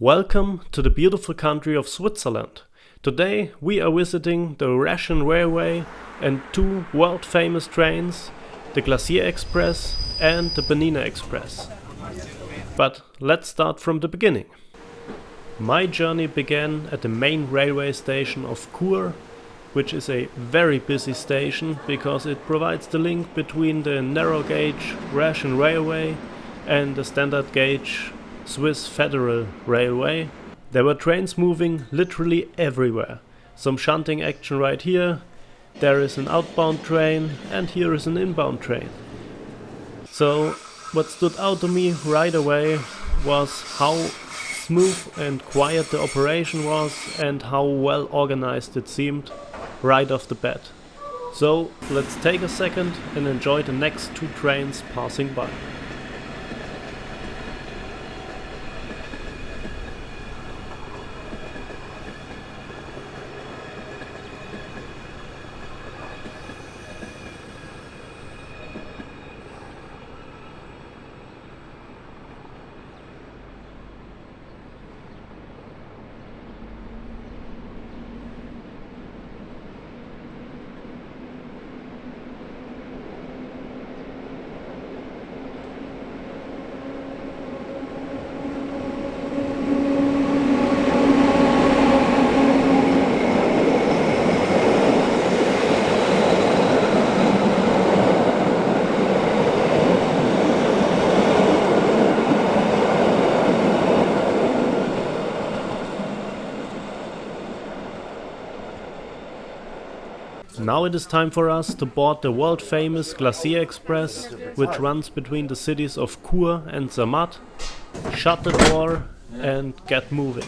Welcome to the beautiful country of Switzerland. Today we are visiting the Rhaetian Railway and two world famous trains, the GLACIER Express and the BERNINA Express. But let's start from the beginning. My journey began at the main railway station of Chur, which is a very busy station because it provides the link between the narrow gauge Rhaetian Railway and the standard gauge Swiss Federal Railway. There were trains moving literally everywhere. Some shunting action right here, there is an outbound train, and here is an inbound train. So what stood out to me right away was how smooth and quiet the operation was and how well organized it seemed right off the bat. So let's take a second and enjoy the next two trains passing by. Now it is time for us to board the world famous GLACIER Express, which runs between the cities of Chur and Zermatt. Shut the door and get moving.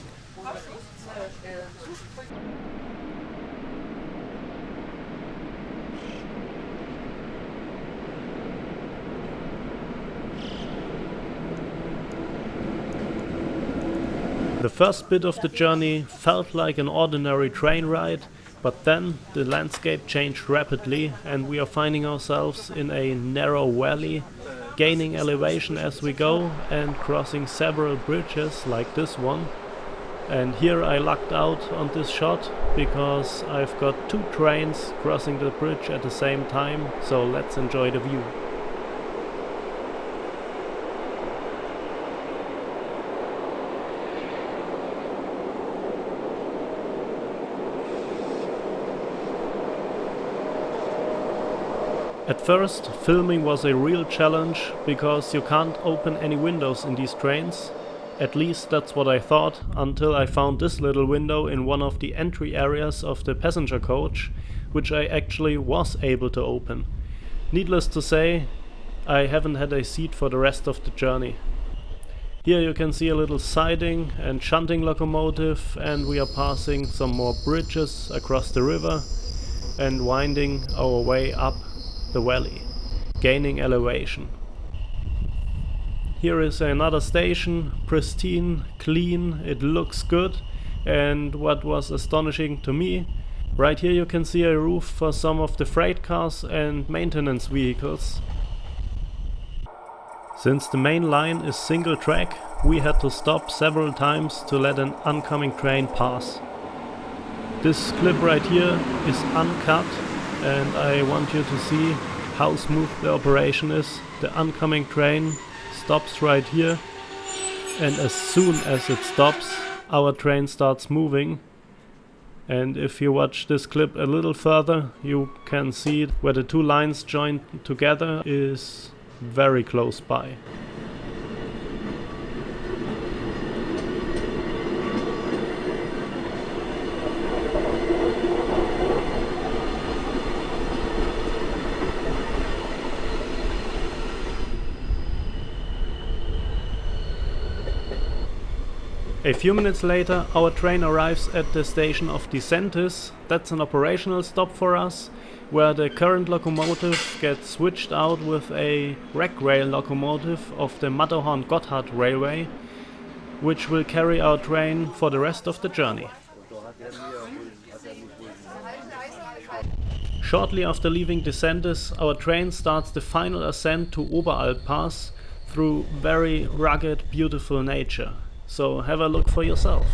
The first bit of the journey felt like an ordinary train ride, but then the landscape changed rapidly and we are finding ourselves in a narrow valley, gaining elevation as we go and crossing several bridges like this one. And here I lucked out on this shot because I've got two trains crossing the bridge at the same time, so let's enjoy the view. At first, filming was a real challenge because you can't open any windows in these trains. At least that's what I thought, until I found this little window in one of the entry areas of the passenger coach, which I actually was able to open. Needless to say, I haven't had a seat for the rest of the journey. Here you can see a little siding and shunting locomotive, and we are passing some more bridges across the river and winding our way up the valley, gaining elevation. Here is another station, pristine, clean, it looks good, and what was astonishing to me, right here you can see a roof for some of the freight cars and maintenance vehicles. Since the main line is single track, we had to stop several times to let an oncoming train pass. This clip right here is uncut, and I want you to see how smooth the operation is. The oncoming train stops right here, and as soon as it stops, our train starts moving. And if you watch this clip a little further, you can see where the two lines join together is very close by. A few minutes later, our train arrives at the station of Disentis. That's an operational stop for us, where the current locomotive gets switched out with a rack rail locomotive of the Matterhorn-Gotthard Railway, which will carry our train for the rest of the journey. Shortly after leaving Disentis, our train starts the final ascent to Oberalp Pass through very rugged, beautiful nature. so have a look for yourself.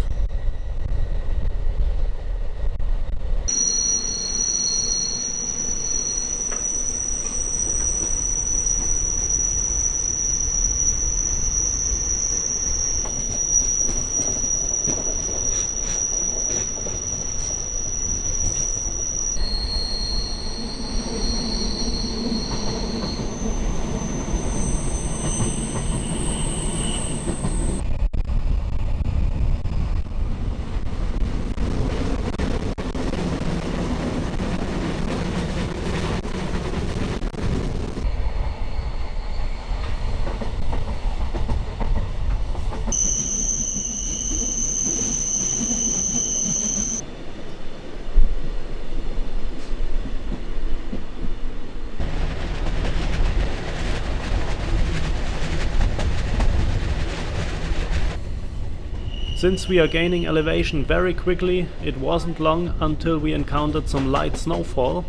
Since we are gaining elevation very quickly, it wasn't long until we encountered some light snowfall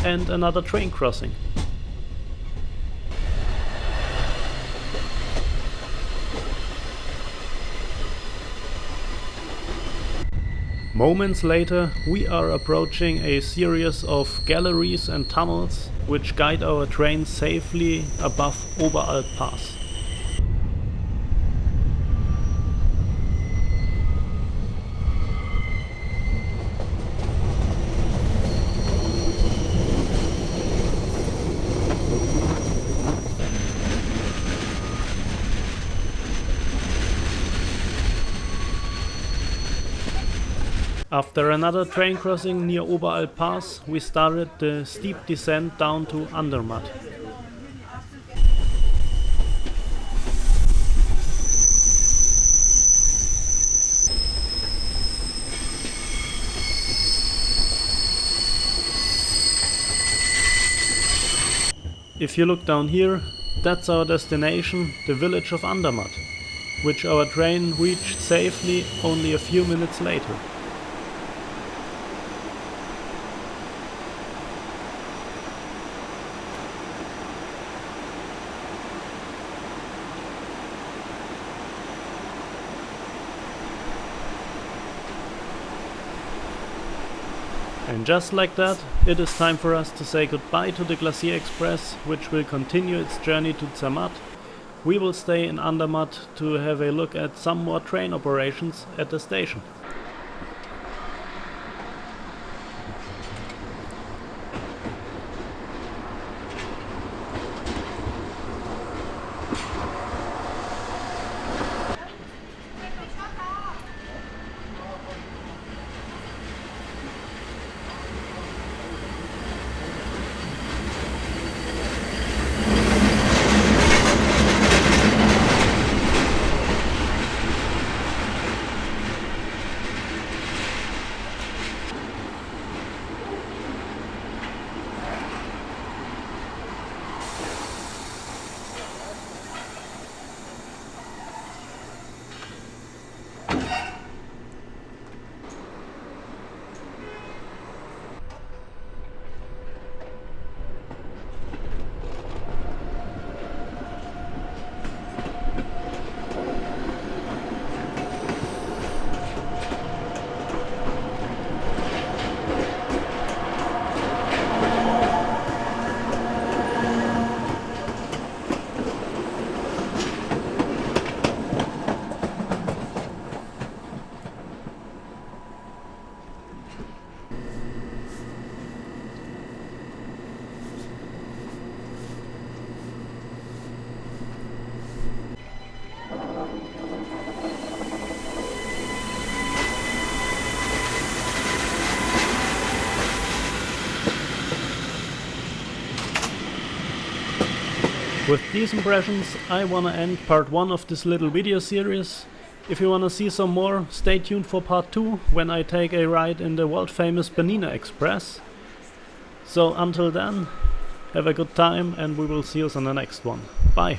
and another train crossing. Moments later, we are approaching a series of galleries and tunnels which guide our train safely above Oberalp Pass. After another train crossing near Oberalp Pass, we started the steep descent down to Andermatt. If you look down here, that's our destination, the village of Andermatt, which our train reached safely only a few minutes later. And just like that, it is time for us to say goodbye to the GLACIER Express, which will continue its journey to Zermatt. We will stay in Andermatt to have a look at some more train operations at the station. With these impressions, I wanna end part 1 of this little video series. If you wanna see some more, stay tuned for part 2, when I take a ride in the world famous BERNINA Express. So until then, have a good time and we will see us on the next one. Bye!